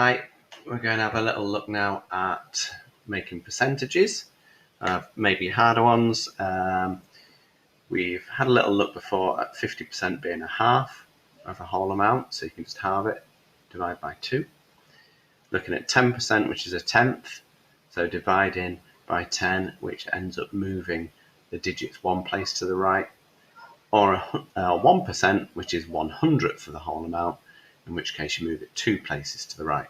Hi, we're going to have a little look now at making percentages, maybe harder ones. We've had a little look before at 50% being a half of a whole amount, so you can just halve it, divide by 2. Looking at 10%, which is a tenth, so dividing by 10, which ends up moving the digits one place to the right, or 1%, which is 1/100th of the whole amount, in which case you move it 2 places to the right.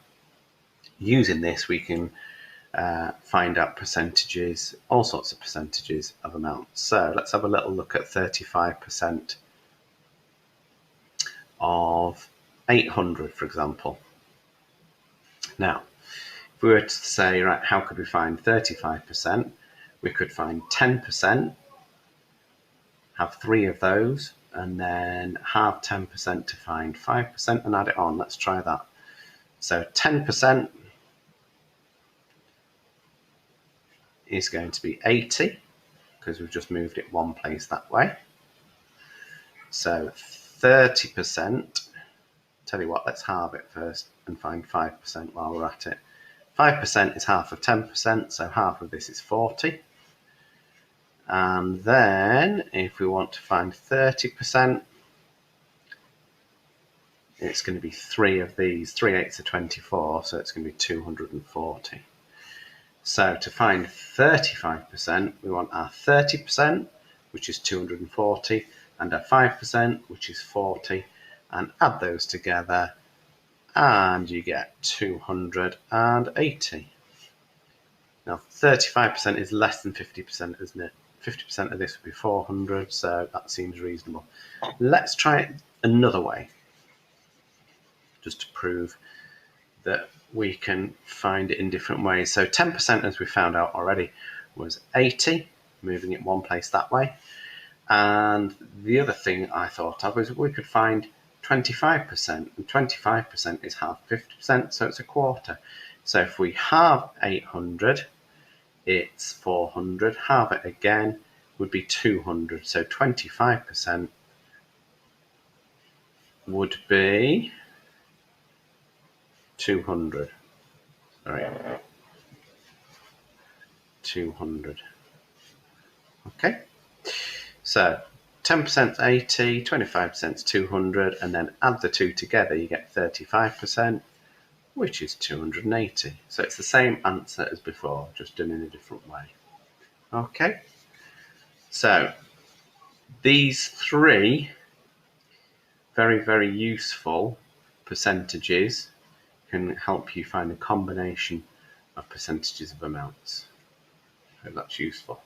Using this, we can find out percentages, all sorts of percentages of amounts. So let's have a little look at 35% of 800, for example. Now, if we were to say, right, how could we find 35%? We could find 10%, have 3 of those, and then halve 10% to find 5% and add it on. Let's try that. So 10% is going to be 80, because we've just moved it one place that way. So 30%, tell you what, let's halve it first and find 5% while we're at it. 5% is half of 10%, so half of this is 40. And then if we want to find 30%, it's going to be 3 of these. 3/8 are 24, so it's going to be 240. So to find 35%, we want our 30%, which is 240, and our 5%, which is 40, and add those together, and you get 280. Now, 35% is less than 50%, isn't it? 50% of this would be 400, so that seems reasonable. Let's try it another way, just to prove that we can find it in different ways. So 10%, as we found out already, was 80, moving it one place that way. And the other thing I thought of was we could find 25%, and 25% is half 50%, so it's a quarter. So if we halve 800, it's 400. Halve it again would be 200. So 25% would be 200. Sorry, 200. Okay, so 10% is 80, 25% is 200, and then add the two together, you get 35%, which is 280. So it's the same answer as before, just done in a different way. Okay, so these 3 very, very useful percentages can help you find a combination of percentages of amounts. I hope that's useful.